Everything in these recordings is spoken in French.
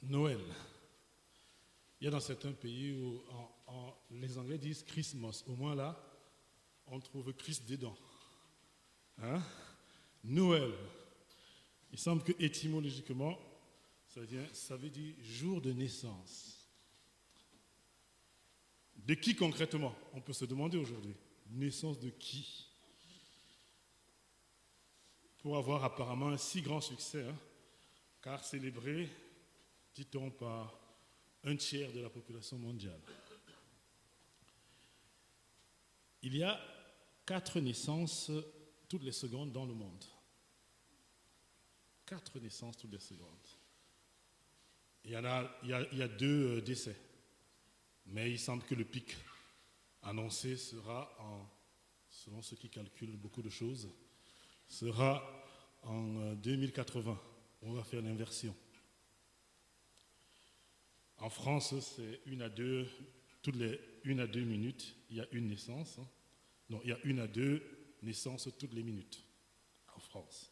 Noël. Il y a dans certains pays où les Anglais disent Christmas. Au moins là, on trouve Christ dedans. Hein? Noël. Il semble que étymologiquement, ça veut dire jour de naissance. De qui concrètement? On peut se demander aujourd'hui. Naissance de qui? Pour avoir apparemment un si grand succès, hein, car célébré, dit-on, par un tiers de la population mondiale. Il y a 4 naissances toutes les secondes dans le monde. 4 naissances toutes les secondes. Il y a 2 décès. Mais il semble que le pic annoncé sera, selon ceux qui calculent beaucoup de choses, sera en 2080. On va faire l'inversion. En France, c'est 1 à 2, toutes les 1 à 2 minutes, il y a une naissance. Non, il y a 1 à 2 naissances toutes les minutes en France.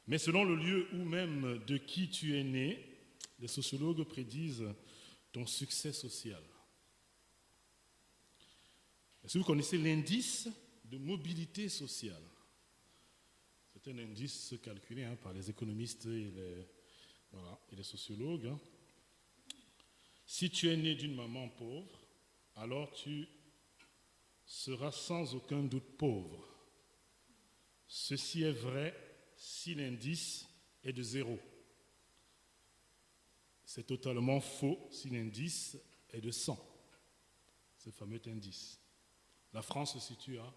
Mais selon le lieu où même de qui tu es né, les sociologues prédisent ton succès social. Est-ce que vous connaissez l'indice de mobilité sociale? C'est un indice calculé par les économistes et les sociologues. Hein. Si tu es né d'une maman pauvre, alors tu seras sans aucun doute pauvre. Ceci est vrai si l'indice est de 0. C'est totalement faux si l'indice est de 100. Ce fameux indice. La France se situe à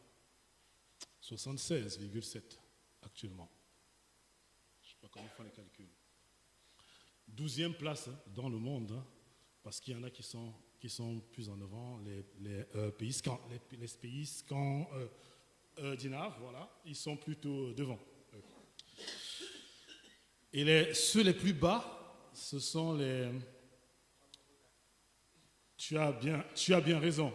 76,7 actuellement. Je ne sais pas comment ils font les calculs. 12e place dans le monde, parce qu'il y en a qui sont plus en avant, les pays scandinaves, voilà, ils sont plutôt devant. Et ceux les plus bas, ce sont les... Tu as bien raison.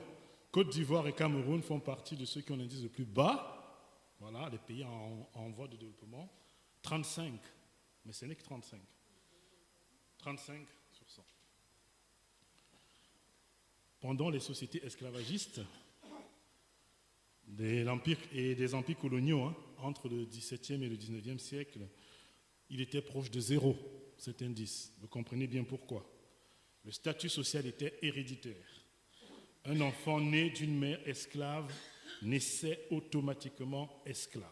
Côte d'Ivoire et Cameroun font partie de ceux qui ont l'indice le plus bas. Voilà, les pays en voie de développement. 35, mais ce n'est que 35. 35 sur 100. Pendant les sociétés esclavagistes, des empires coloniaux, entre le XVIIe et le XIXe siècle, il était proche de 0, cet indice. Vous comprenez bien pourquoi. Le statut social était héréditaire. Un enfant né d'une mère esclave naissait automatiquement esclave.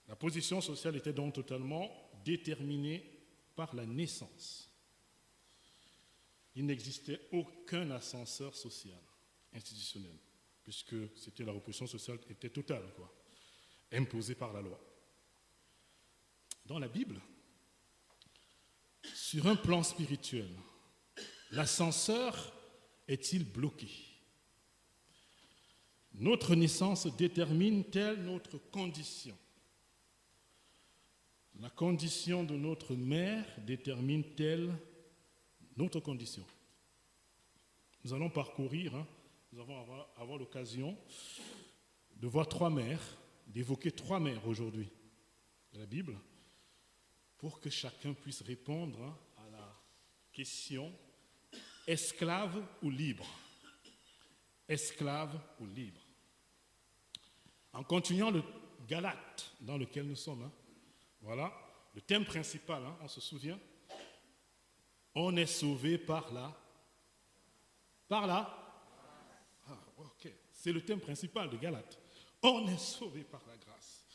La position sociale était donc totalement déterminée par la naissance. Il n'existait aucun ascenseur social, institutionnel, puisque la reposition sociale était totale, imposée par la loi. Dans la Bible, sur un plan spirituel, l'ascenseur est-il bloqué? Notre naissance détermine-t-elle notre condition? La condition de notre mère détermine-t-elle notre condition? Nous allons parcourir, nous allons avoir l'occasion de voir 3 mères, d'évoquer 3 mères aujourd'hui de la Bible, pour que chacun puisse répondre à la question esclave ou libre? Esclave ou libre? En continuant le Galate dans lequel nous sommes, voilà, le thème principal, on se souvient, on est sauvé par la... ok, c'est le thème principal de Galate. On est sauvé par la grâce.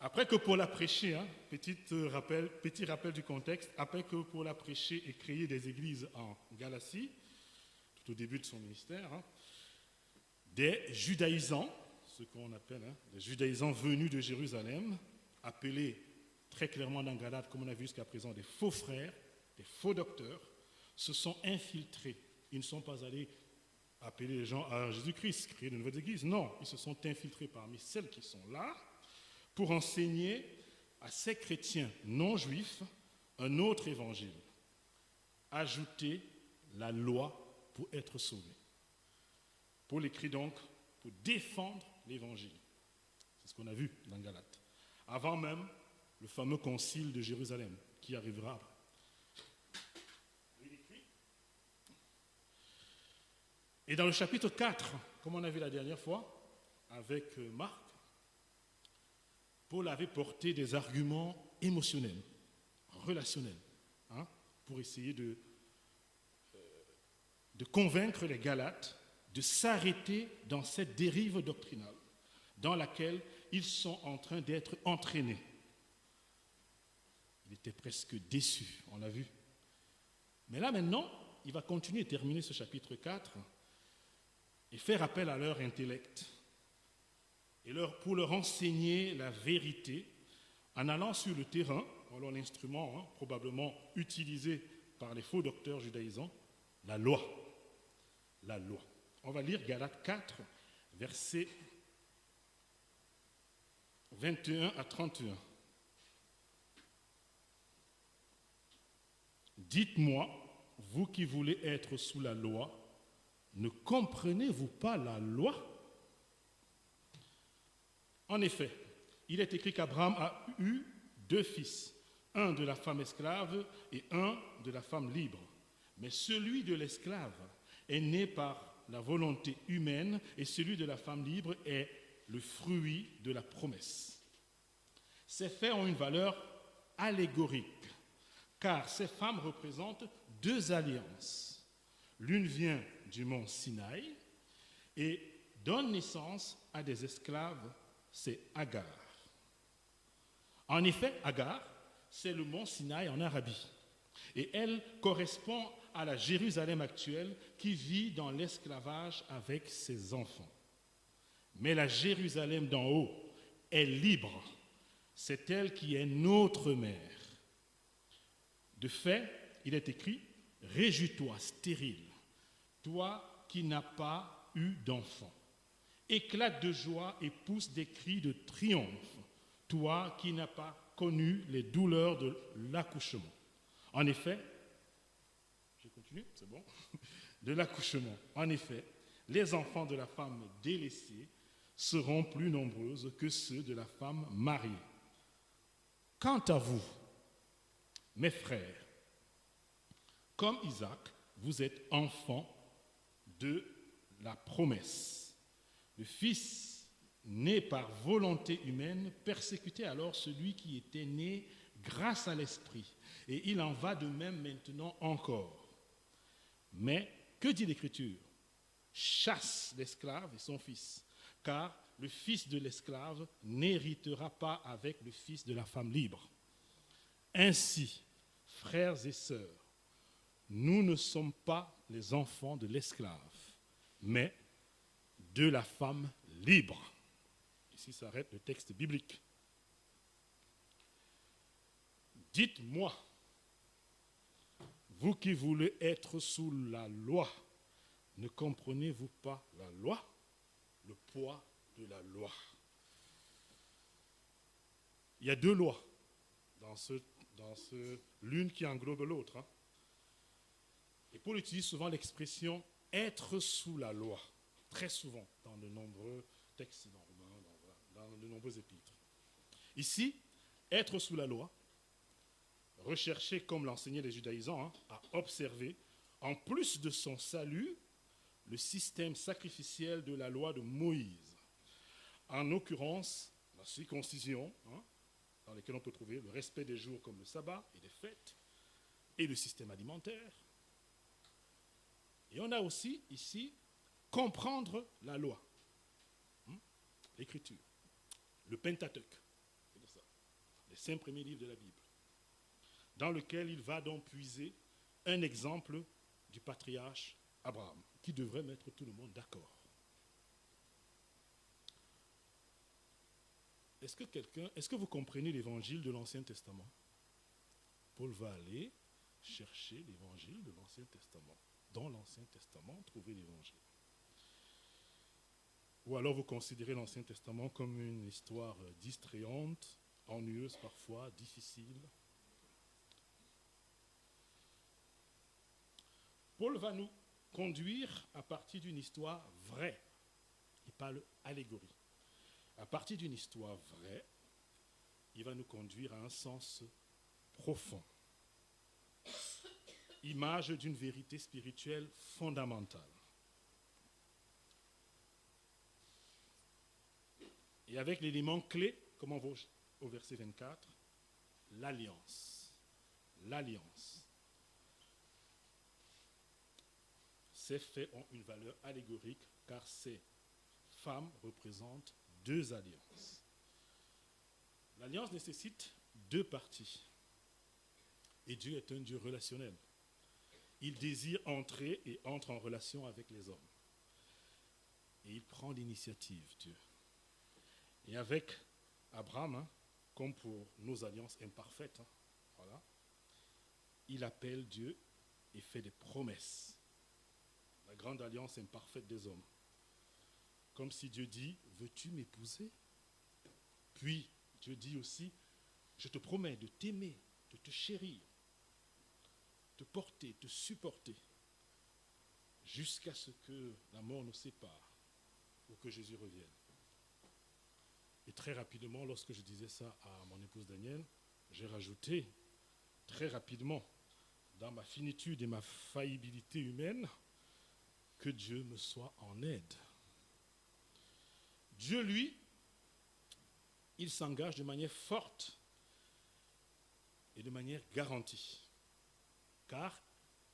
Après que Paul a prêché, petit rappel du contexte, après que Paul a prêché et créé des églises en Galatie, tout au début de son ministère, des judaïsants, ce qu'on appelle des judaïsants venus de Jérusalem, appelés très clairement dans Galate, comme on a vu jusqu'à présent, des faux frères, des faux docteurs, se sont infiltrés. Ils ne sont pas allés appeler les gens à Jésus-Christ, créer de nouvelles églises. Non, ils se sont infiltrés parmi celles qui sont là, pour enseigner à ces chrétiens non juifs un autre évangile. Ajouter la loi pour être sauvé. Paul écrit donc pour défendre l'évangile. C'est ce qu'on a vu dans Galate. Avant même le fameux concile de Jérusalem qui arrivera après. Et dans le chapitre 4, comme on a vu la dernière fois, avec Marc, Paul avait porté des arguments émotionnels, relationnels, hein, pour essayer de convaincre les Galates de s'arrêter dans cette dérive doctrinale dans laquelle ils sont en train d'être entraînés. Il était presque déçu, on l'a vu. Mais là maintenant, il va continuer et terminer ce chapitre 4 et faire appel à leur intellect et pour leur enseigner la vérité en allant sur le terrain, alors l'instrument probablement utilisé par les faux docteurs judaïsants, la loi. La loi. On va lire Galates 4, versets 21 à 31. Dites-moi, vous qui voulez être sous la loi, ne comprenez-vous pas la loi? En effet, il est écrit qu'Abraham a eu 2 fils, un de la femme esclave et un de la femme libre. Mais celui de l'esclave est né par la volonté humaine et celui de la femme libre est le fruit de la promesse. Ces faits ont une valeur allégorique, car ces femmes représentent 2 alliances. L'une vient du mont Sinaï et donne naissance à des esclaves, c'est Agar. En effet, Agar, c'est le mont Sinaï en Arabie. Et elle correspond à la Jérusalem actuelle qui vit dans l'esclavage avec ses enfants. Mais la Jérusalem d'en haut est libre. C'est elle qui est notre mère. De fait, il est écrit « Réjouis-toi, stérile, toi qui n'as pas eu d'enfant. Éclate de joie et pousse des cris de triomphe, toi qui n'as pas connu les douleurs de l'accouchement. » En effet, je continue, c'est bon, de l'accouchement. En effet, les enfants de la femme délaissée seront plus nombreuses que ceux de la femme mariée. Quant à vous, mes frères, comme Isaac, vous êtes enfants de la promesse. Le Fils né par volonté humaine persécutait alors celui qui était né grâce à l'Esprit. Et il en va de même maintenant encore. Mais, que dit l'Écriture? Chasse l'esclave et son fils, car le fils de l'esclave n'héritera pas avec le fils de la femme libre. Ainsi, frères et sœurs, nous ne sommes pas les enfants de l'esclave, mais de la femme libre. Ici s'arrête le texte biblique. Dites-moi, vous qui voulez être sous la loi, ne comprenez-vous pas la loi? Le poids de la loi. Il y a 2 lois dans l'une qui englobe l'autre. Et Paul utilise souvent l'expression « être sous la loi », très souvent dans de nombreux textes dans Romains, dans de nombreux épîtres. Ici, être sous la loi, rechercher, comme l'enseignaient les judaïsants, à observer, en plus de son salut, le système sacrificiel de la loi de Moïse. En l'occurrence, la circoncision, dans lequel on peut trouver le respect des jours comme le sabbat et des fêtes, et le système alimentaire. Et on a aussi ici comprendre la loi, l'écriture, le Pentateuque, c'est ça, les 5 premiers livres de la Bible, dans lequel il va donc puiser un exemple du patriarche Abraham, qui devrait mettre tout le monde d'accord. Est-ce que vous comprenez l'évangile de l'Ancien Testament? Paul va aller chercher l'évangile de l'Ancien Testament. Dans l'Ancien Testament, trouver l'évangile. Ou alors vous considérez l'Ancien Testament comme une histoire distrayante, ennuyeuse parfois, difficile. Paul va nous conduire à partir d'une histoire vraie. Il parle allégorie. À partir d'une histoire vraie, il va nous conduire à un sens profond. Image d'une vérité spirituelle fondamentale. Et avec l'élément clé, comme on voit au verset 24, l'alliance. L'alliance. Ces faits ont une valeur allégorique car ces femmes représentent deux alliances. L'alliance nécessite deux parties. Et Dieu est un Dieu relationnel. Il désire entrer et entre en relation avec les hommes. Et il prend l'initiative, Dieu. Et avec Abraham, comme pour nos alliances imparfaites, voilà, il appelle Dieu et fait des promesses. La grande alliance imparfaite des hommes. Comme si Dieu dit, veux-tu m'épouser? Puis Dieu dit aussi, je te promets de t'aimer, de te chérir, te porter, te supporter, jusqu'à ce que la mort nous sépare ou que Jésus revienne. Et très rapidement, lorsque je disais ça à mon épouse Danielle, j'ai rajouté très rapidement, dans ma finitude et ma faillibilité humaine, que Dieu me soit en aide. Dieu, lui, il s'engage de manière forte et de manière garantie. Car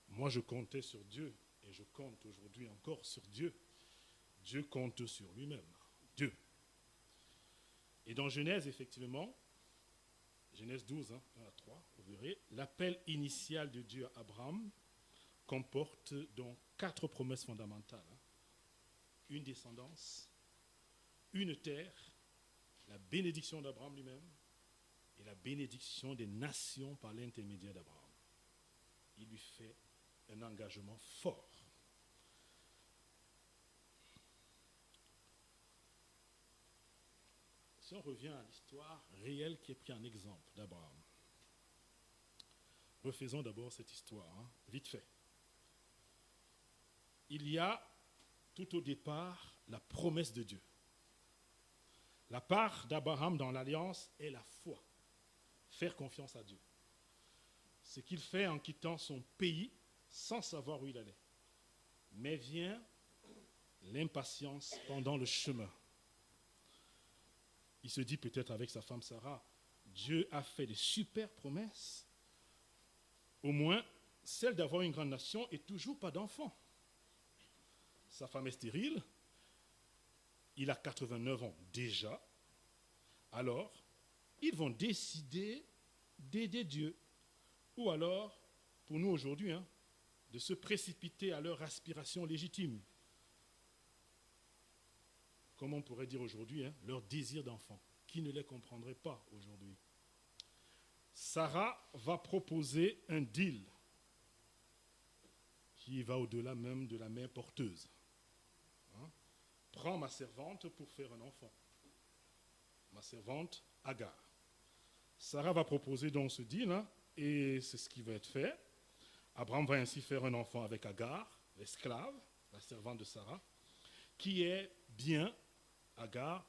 moi, je comptais sur Dieu et je compte aujourd'hui encore sur Dieu. Dieu compte sur lui-même. Dieu. Et dans Genèse, effectivement, Genèse 12, 1 à 3, vous verrez, l'appel initial de Dieu à Abraham comporte donc 4 promesses fondamentales. Une descendance, une terre, la bénédiction d'Abraham lui-même et la bénédiction des nations par l'intermédiaire d'Abraham. Il lui fait un engagement fort. Si on revient à l'histoire réelle qui est prise en exemple d'Abraham, refaisons d'abord cette histoire, vite fait. Il y a tout au départ la promesse de Dieu. La part d'Abraham dans l'alliance est la foi, faire confiance à Dieu. Ce qu'il fait en quittant son pays sans savoir où il allait. Mais vient l'impatience pendant le chemin. Il se dit peut-être avec sa femme Sarah, Dieu a fait des super promesses, au moins celle d'avoir une grande nation et toujours pas d'enfant. Sa femme est stérile, il a 89 ans déjà, alors ils vont décider d'aider Dieu. Ou alors, pour nous aujourd'hui, de se précipiter à leur aspiration légitime. Comme on pourrait dire aujourd'hui, leur désir d'enfant. Qui ne les comprendrait pas aujourd'hui? Sarah va proposer un deal qui va au-delà même de la mère porteuse. Prends ma servante pour faire un enfant. Ma servante Agar. Sarah va proposer donc ce deal, et c'est ce qui va être fait. Abraham va ainsi faire un enfant avec Agar, l'esclave, la servante de Sarah, qui est bien, Agar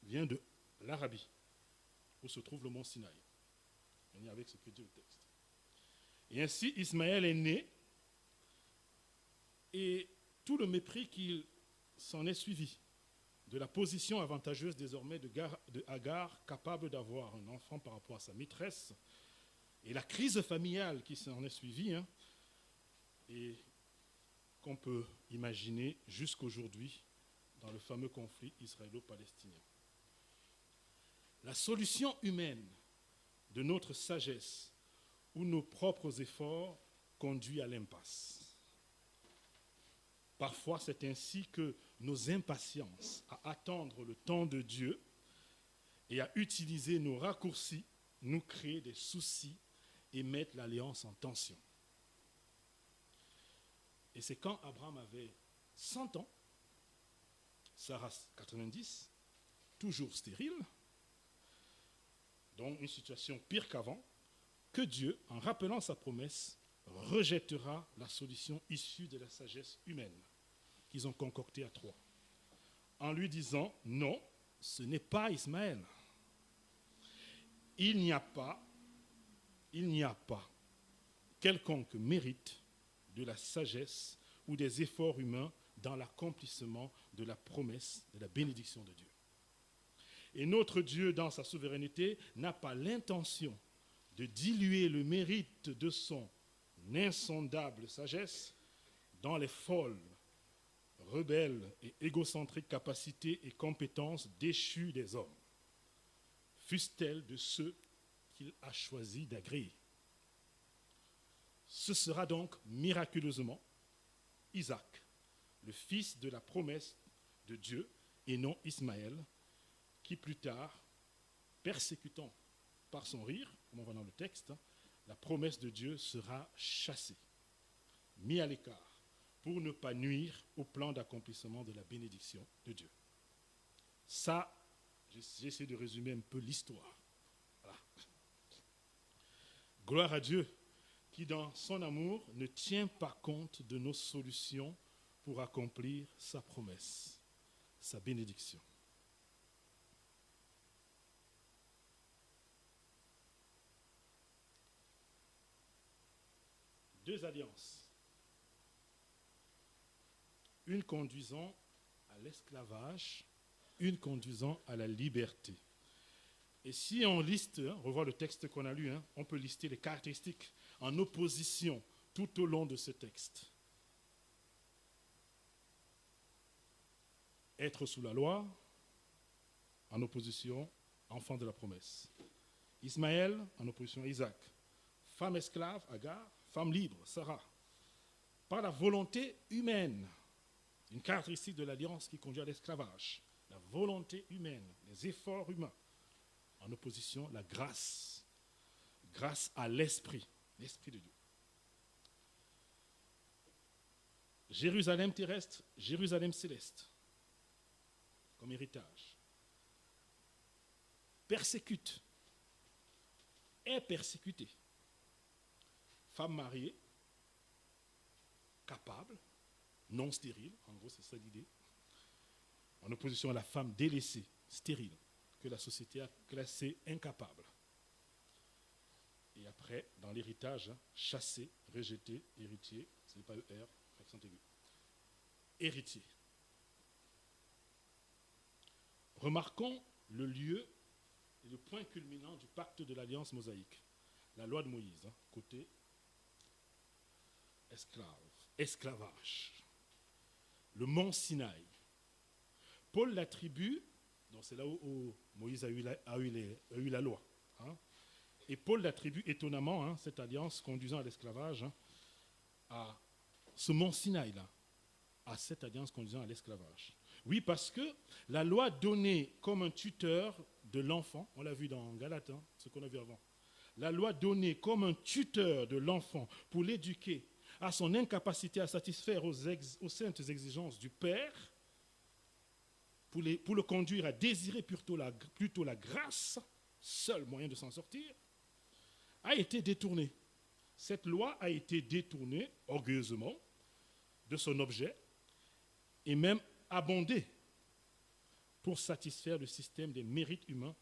vient de l'Arabie, où se trouve le mont Sinaï. On y est avec ce que dit le texte. Et ainsi, Ismaël est né, et tout le mépris qu'il s'en est suivi, de la position avantageuse désormais de Agar, capable d'avoir un enfant par rapport à sa maîtresse, et la crise familiale qui s'en est suivie, et qu'on peut imaginer jusqu'aujourd'hui dans le fameux conflit israélo-palestinien. La solution humaine de notre sagesse ou nos propres efforts conduit à l'impasse. Parfois, c'est ainsi que nos impatiences à attendre le temps de Dieu et à utiliser nos raccourcis nous créent des soucis et mettent l'alliance en tension. Et c'est quand Abraham avait 100 ans, Sarah 90, toujours stérile, donc une situation pire qu'avant, que Dieu, en rappelant sa promesse, rejettera la solution issue de la sagesse humaine qu'ils ont concoctée à 3, en lui disant « Non, ce n'est pas Ismaël. Il n'y a pas quelconque mérite de la sagesse ou des efforts humains dans l'accomplissement de la promesse de la bénédiction de Dieu. Et notre Dieu, dans sa souveraineté, n'a pas l'intention de diluer le mérite de son insondable sagesse dans les folles, rebelles et égocentriques capacités et compétences déchues des hommes, fussent-elles de ceux qu'il a choisi d'agréer. Ce sera donc miraculeusement Isaac, le fils de la promesse de Dieu, et non Ismaël, qui plus tard, persécutant par son rire, comme on voit dans le texte, la promesse de Dieu sera chassée, mis à l'écart, pour ne pas nuire au plan d'accomplissement de la bénédiction de Dieu. Ça, j'essaie de résumer un peu l'histoire. Voilà. Gloire à Dieu, qui dans son amour ne tient pas compte de nos solutions pour accomplir sa promesse, sa bénédiction. Deux alliances. Une conduisant à l'esclavage, une conduisant à la liberté. Et si on liste, revoit le texte qu'on a lu, on peut lister les caractéristiques en opposition tout au long de ce texte. Être sous la loi, en opposition, enfant de la promesse. Ismaël, en opposition à Isaac. Femme esclave, Agar. Femme libre, Sarah. Par la volonté humaine, une caractéristique de l'alliance qui conduit à l'esclavage. La volonté humaine, les efforts humains. En opposition, la grâce. Grâce à l'Esprit, l'Esprit de Dieu. Jérusalem terrestre, Jérusalem céleste, comme héritage. Persécute, est persécutée. Femme mariée, capable, non stérile, en gros c'est ça l'idée, en opposition à la femme délaissée, stérile, que la société a classée incapable. Et après, dans l'héritage, chassé, rejeté, héritier, ce n'est pas ER, accent aigu. Héritier. Remarquons le lieu et le point culminant du pacte de l'alliance mosaïque, la loi de Moïse, côté esclavage. Le mont Sinaï. Paul l'attribue, donc c'est là où Moïse a eu la loi. Et Paul l'attribue étonnamment, cette alliance conduisant à l'esclavage, à ce mont Sinaï-là, à cette alliance conduisant à l'esclavage. Oui, parce que la loi donnée comme un tuteur de l'enfant, on l'a vu dans Galates, ce qu'on a vu avant, la loi donnée comme un tuteur de l'enfant pour l'éduquer à son incapacité à satisfaire aux saintes exigences du Père, pour le conduire à désirer plutôt la grâce, seul moyen de s'en sortir, a été détournée. Cette loi a été détournée orgueilleusement de son objet et même abondée pour satisfaire le système des mérites humains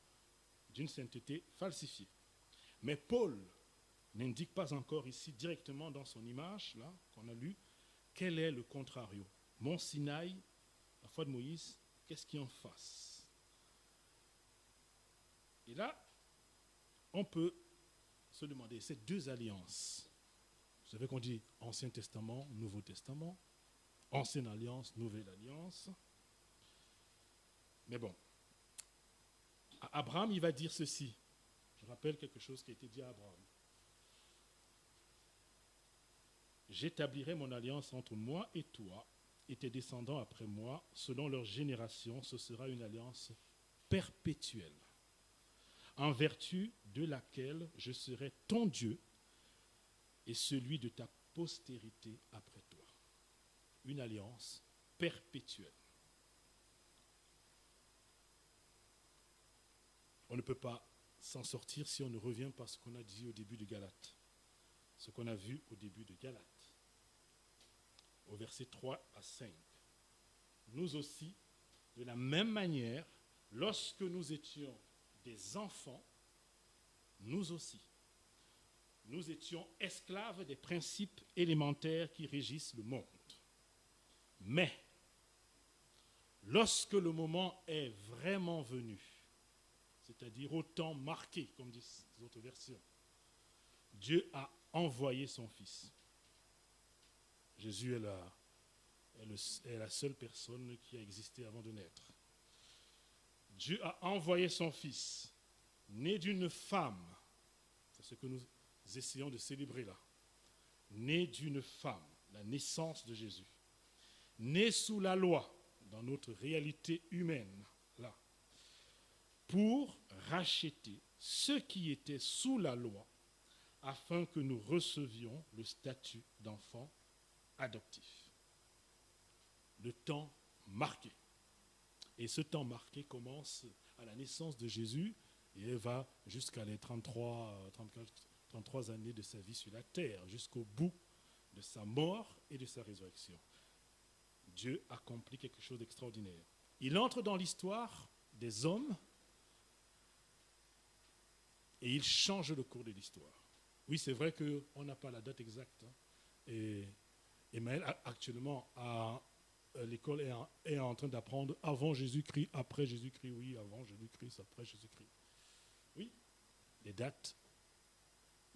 d'une sainteté falsifiée. Mais Paul n'indique pas encore ici directement dans son image, là, qu'on a lu, quel est le contrario. Mont Sinaï, la foi de Moïse, qu'est-ce qui est en face? Et là, on peut se demander, ces deux alliances, vous savez qu'on dit Ancien Testament, Nouveau Testament, Ancienne Alliance, Nouvelle Alliance. Mais bon, Abraham, il va dire ceci. Je rappelle quelque chose qui a été dit à Abraham. J'établirai mon alliance entre moi et toi et tes descendants après moi, selon leur génération, ce sera une alliance perpétuelle, en vertu de laquelle je serai ton Dieu et celui de ta postérité après toi. Une alliance perpétuelle. On ne peut pas s'en sortir si on ne revient pas à ce qu'on a dit au début de Galates, ce qu'on a vu au début de Galates, au verset 3 à 5. Nous aussi, de la même manière, lorsque nous étions des enfants, nous aussi, nous étions esclaves des principes élémentaires qui régissent le monde. Mais, lorsque le moment est vraiment venu, c'est-à-dire au temps marqué, comme disent les autres versions. Dieu a envoyé son Fils. Jésus est la seule personne qui a existé avant de naître. Dieu a envoyé son Fils, né d'une femme. C'est ce que nous essayons de célébrer là. Né d'une femme, la naissance de Jésus. Né sous la loi, dans notre réalité humaine, là, pour racheter ceux qui étaient sous la loi, afin que nous recevions le statut d'enfant adoptif. Le temps marqué. Et ce temps marqué commence à la naissance de Jésus et va jusqu'à les 33 années de sa vie sur la terre, jusqu'au bout de sa mort et de sa résurrection. Dieu accomplit quelque chose d'extraordinaire. Il entre dans l'histoire des hommes et il change le cours de l'histoire. Oui, c'est vrai qu'on n'a pas la date exacte. Et Emmaël, actuellement, à l'école est en train d'apprendre avant Jésus-Christ, après Jésus-Christ, oui, avant Jésus-Christ, après Jésus-Christ. Oui, des dates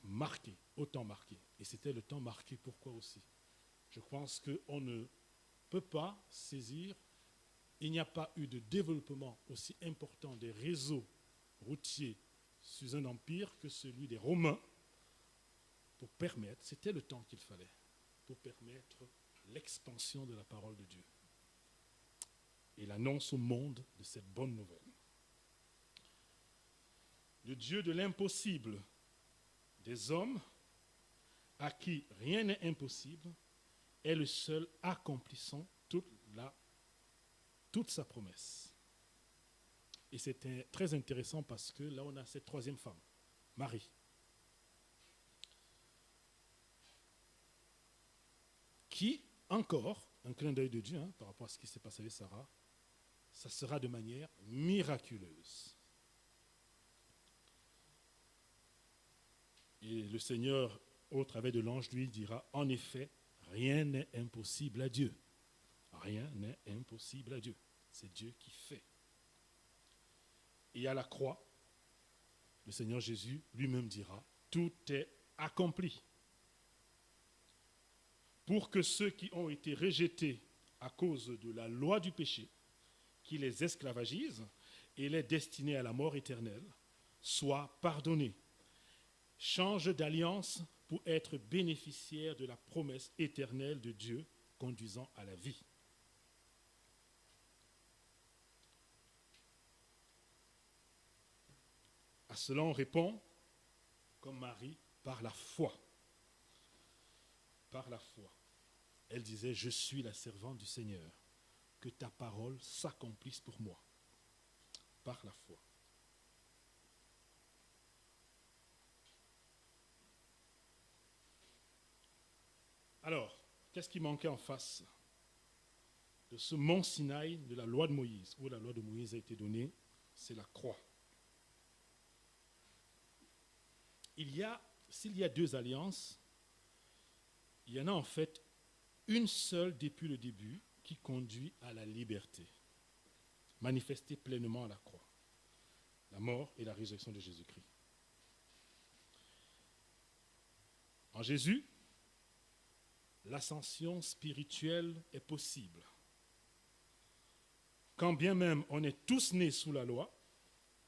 marquées, autant marquées. Et c'était le temps marqué, pourquoi aussi? Je pense qu'on ne peut pas saisir, il n'y a pas eu de développement aussi important des réseaux routiers sous un empire que celui des Romains pour permettre, c'était le temps qu'il fallait, pour permettre l'expansion de la parole de Dieu et l'annonce au monde de cette bonne nouvelle. Le Dieu de l'impossible, des hommes à qui rien n'est impossible, est le seul accomplissant toute sa promesse. Et c'était très intéressant parce que là on a cette troisième femme, Marie. Qui, encore, un clin d'œil de Dieu par rapport à ce qui s'est passé avec Sarah, ça sera de manière miraculeuse. Et le Seigneur, au travers de l'ange, lui dira, en effet, rien n'est impossible à Dieu. Rien n'est impossible à Dieu. C'est Dieu qui fait. Et à la croix, le Seigneur Jésus lui-même dira, tout est accompli. Pour que ceux qui ont été rejetés à cause de la loi du péché, qui les esclavagise et les destinait à la mort éternelle, soient pardonnés, changent d'alliance pour être bénéficiaires de la promesse éternelle de Dieu conduisant à la vie. À cela, on répond, comme Marie, par la foi. Par la foi. Elle disait, je suis la servante du Seigneur, que ta parole s'accomplisse pour moi. Par la foi. Alors, qu'est-ce qui manquait en face de ce mont Sinaï de la loi de Moïse, où la loi de Moïse a été donnée? C'est la croix. S'il y a deux alliances, il y en a en fait une seule depuis le début qui conduit à la liberté, manifestée pleinement à la croix, la mort et la résurrection de Jésus-Christ. En Jésus, l'ascension spirituelle est possible. Quand bien même on est tous nés sous la loi,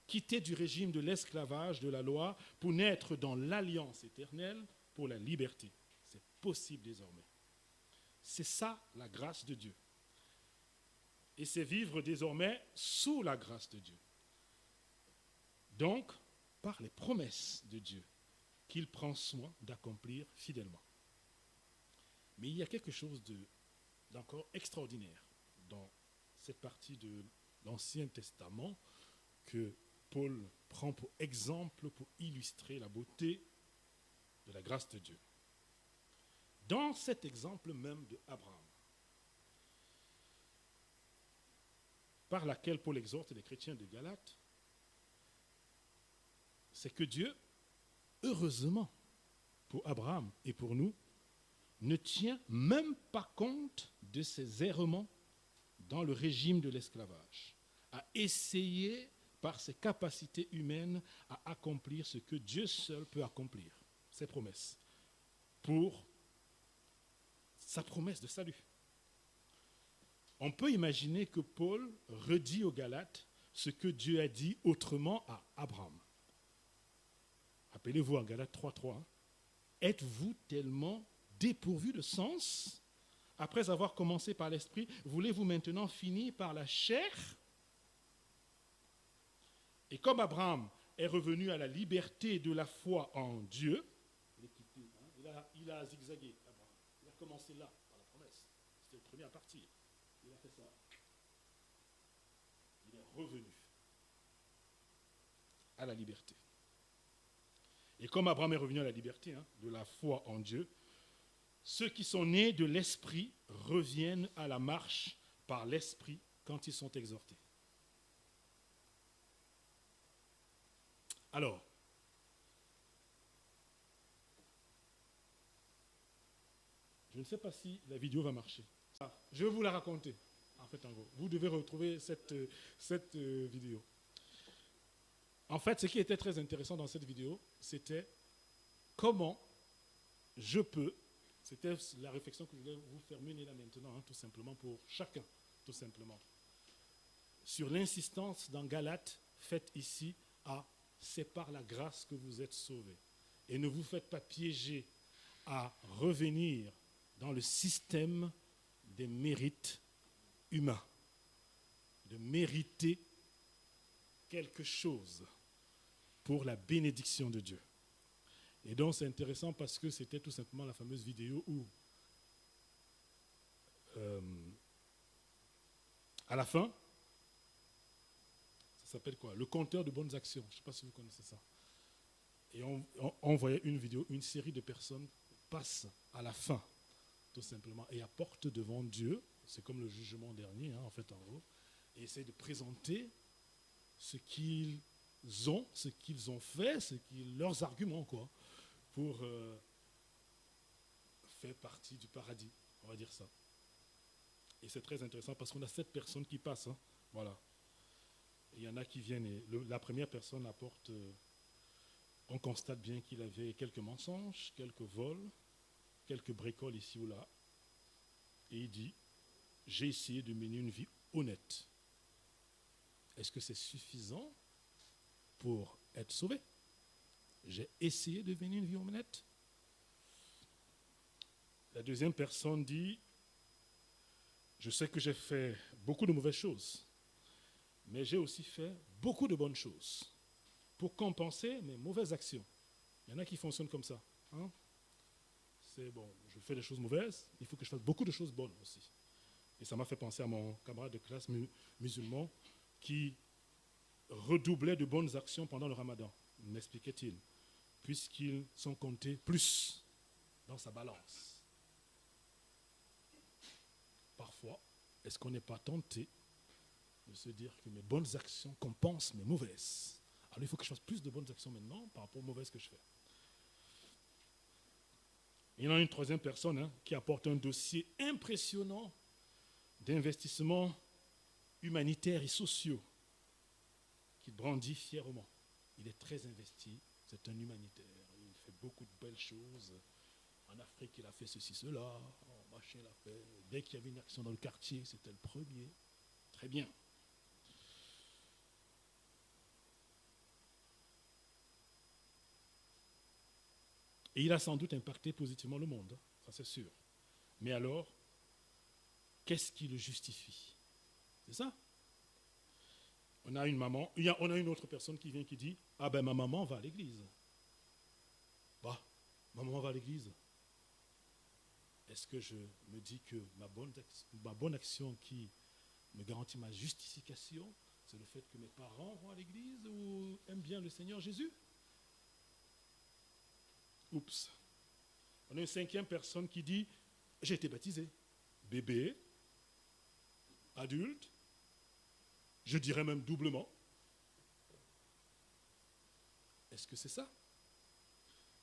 quittés du régime de l'esclavage de la loi pour naître dans l'alliance éternelle pour la liberté. C'est possible désormais. C'est ça la grâce de Dieu. Et c'est vivre désormais sous la grâce de Dieu. Donc, par les promesses de Dieu qu'il prend soin d'accomplir fidèlement. Mais il y a quelque chose d'encore extraordinaire dans cette partie de l'Ancien Testament que Paul prend pour exemple pour illustrer la beauté de la grâce de Dieu. Dans cet exemple même d'Abraham, par laquelle Paul exhorte les chrétiens de Galate, c'est que Dieu, heureusement pour Abraham et pour nous, ne tient même pas compte de ses errements dans le régime de l'esclavage, a essayé par ses capacités humaines à accomplir ce que Dieu seul peut accomplir, ses promesses, pour sa promesse de salut. On peut imaginer que Paul redit aux Galates ce que Dieu a dit autrement à Abraham. Rappelez-vous en Galates 3.3, êtes-vous tellement dépourvu de sens? Après avoir commencé par l'esprit, voulez-vous maintenant finir par la chair? Et comme Abraham est revenu à la liberté de la foi en Dieu, il a zigzagué, Abraham. Il a commencé là, par la promesse. C'était le premier à partir. Il a fait ça. Il est revenu à la liberté. Et comme Abraham est revenu à la liberté de la foi en Dieu, ceux qui sont nés de l'Esprit reviennent à la marche par l'Esprit quand ils sont exhortés. Alors, je ne sais pas si la vidéo va marcher. Je vais vous la raconter, en fait, en gros. Vous devez retrouver cette vidéo. En fait, ce qui était très intéressant dans cette vidéo, c'était comment je peux, c'était la réflexion que je voulais vous faire mener là maintenant, tout simplement pour chacun, tout simplement. Sur l'insistance dans Galates, faite ici à « c'est par la grâce que vous êtes sauvés ». Et ne vous faites pas piéger à revenir dans le système des mérites humains, de mériter quelque chose pour la bénédiction de Dieu. Et donc c'est intéressant parce que c'était tout simplement la fameuse vidéo où à la fin, ça s'appelle quoi? Le compteur de bonnes actions. Je ne sais pas si vous connaissez ça. Et on voyait une vidéo, une série de personnes passent à la fin, tout simplement, et apportent devant Dieu, c'est comme le jugement dernier, en fait, en gros, et essayent de présenter ce qu'ils ont, ce qu'ils ont fait, leurs arguments, quoi, pour faire partie du paradis, on va dire ça. Et c'est très intéressant parce qu'on a 7 personnes qui passent, voilà. Et il y en a qui viennent, et la première personne apporte, on constate bien qu'il avait quelques mensonges, quelques vols, quelques bricoles ici ou là, et il dit, j'ai essayé de mener une vie honnête. Est-ce que c'est suffisant pour être sauvé? J'ai essayé de mener une vie honnête. La deuxième personne dit, je sais que j'ai fait beaucoup de mauvaises choses, mais j'ai aussi fait beaucoup de bonnes choses pour compenser mes mauvaises actions. Il y en a qui fonctionnent comme ça. C'est bon, je fais des choses mauvaises, il faut que je fasse beaucoup de choses bonnes aussi. Et ça m'a fait penser à mon camarade de classe musulman qui redoublait de bonnes actions pendant le ramadan, m'expliquait-il, puisqu'ils sont comptés plus dans sa balance. Parfois, est-ce qu'on n'est pas tenté de se dire que mes bonnes actions compensent mes mauvaises? Alors il faut que je fasse plus de bonnes actions maintenant par rapport aux mauvaises que je fais. Il y en a une troisième personne qui apporte un dossier impressionnant d'investissements humanitaires et sociaux qu'il brandit fièrement. Il est très investi, c'est un humanitaire, il fait beaucoup de belles choses. En Afrique, il a fait ceci, cela, machin, il a fait. Dès qu'il y avait une action dans le quartier, c'était le premier. Très bien. Et il a sans doute impacté positivement le monde, ça c'est sûr. Mais alors, qu'est-ce qui le justifie? C'est ça. On a une maman, on a une autre personne qui vient qui dit, ah ben ma maman va à l'église. Bah, ma maman va à l'église. Est-ce que je me dis que ma bonne action qui me garantit ma justification, c'est le fait que mes parents vont à l'église ou aiment bien le Seigneur Jésus? Oups. On a une cinquième personne qui dit, j'ai été baptisé. Bébé, adulte, je dirais même doublement. Est-ce que c'est ça?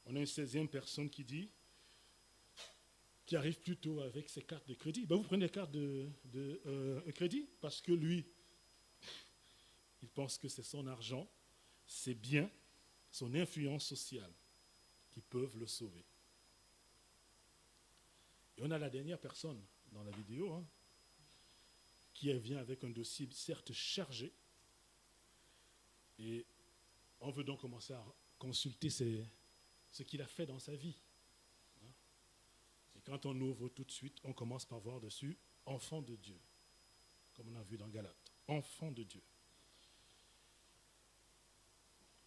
On a une 16e personne qui dit, qui arrive plutôt avec ses cartes de crédit. Ben vous prenez les cartes de crédit parce que lui, il pense que c'est son argent, ses biens, son influence sociale qui peuvent le sauver. Et on a la dernière personne dans la vidéo qui vient avec un dossier certes chargé. Et on veut donc commencer à consulter ce qu'il a fait dans sa vie. Et quand on ouvre tout de suite, on commence par voir dessus « enfant de Dieu », comme on a vu dans Galates. « Enfant de Dieu ».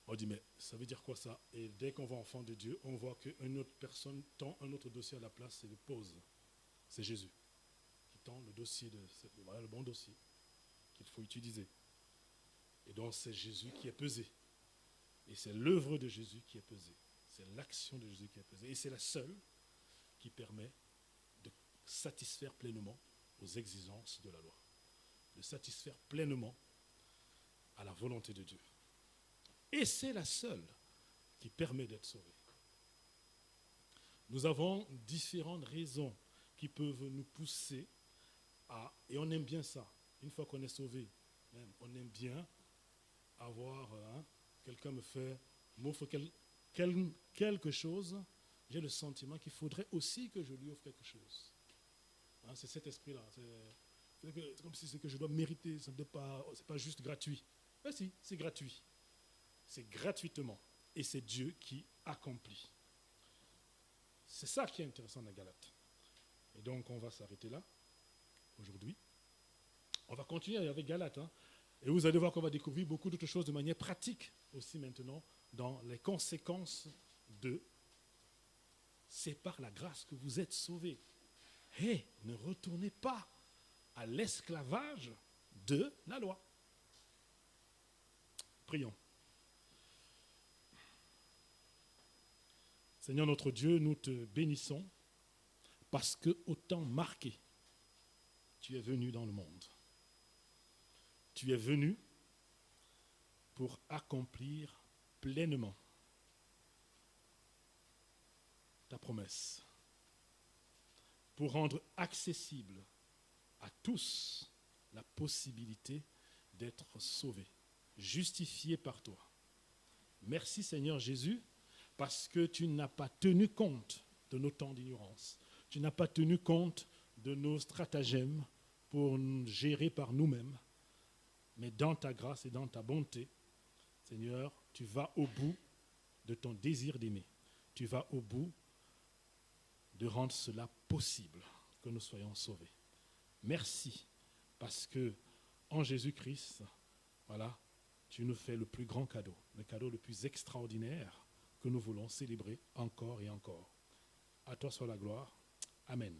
On dit, mais ça veut dire quoi ça? Et dès qu'on voit enfant de Dieu, on voit qu'une autre personne tend un autre dossier à la place et le pose. C'est Jésus qui tend le dossier, voilà le bon dossier qu'il faut utiliser. Et donc c'est Jésus qui est pesé. Et c'est l'œuvre de Jésus qui est pesée. C'est l'action de Jésus qui est pesée. Et c'est la seule qui permet de satisfaire pleinement aux exigences de la loi. De satisfaire pleinement à la volonté de Dieu. Et c'est la seule qui permet d'être sauvé. Nous avons différentes raisons qui peuvent nous pousser à... Et on aime bien ça. Une fois qu'on est sauvé, même, on aime bien avoir... quelqu'un m'offre quelque chose, j'ai le sentiment qu'il faudrait aussi que je lui offre quelque chose. C'est cet esprit-là. C'est comme si c'est que je dois mériter, ce n'est pas juste gratuit. Mais si, c'est gratuit. C'est gratuitement. Et c'est Dieu qui accomplit. C'est ça qui est intéressant dans Galates. Et donc, on va s'arrêter là, aujourd'hui. On va continuer avec Galates. Et vous allez voir qu'on va découvrir beaucoup d'autres choses de manière pratique aussi maintenant dans les conséquences de « c'est par la grâce que vous êtes sauvés ». Et ne retournez pas à l'esclavage de la loi. Prions. Seigneur notre Dieu, nous te bénissons parce qu'au temps marqué, tu es venu dans le monde. Tu es venu pour accomplir pleinement ta promesse, pour rendre accessible à tous la possibilité d'être sauvés, justifiés par toi. Merci Seigneur Jésus, parce que tu n'as pas tenu compte de nos temps d'ignorance. Tu n'as pas tenu compte de nos stratagèmes pour nous gérer par nous-mêmes. Mais dans ta grâce et dans ta bonté, Seigneur, tu vas au bout de ton désir d'aimer. Tu vas au bout de rendre cela possible, que nous soyons sauvés. Merci, parce que en Jésus-Christ, voilà, tu nous fais le plus grand cadeau, le cadeau le plus extraordinaire que nous voulons célébrer encore et encore. À toi soit la gloire. Amen.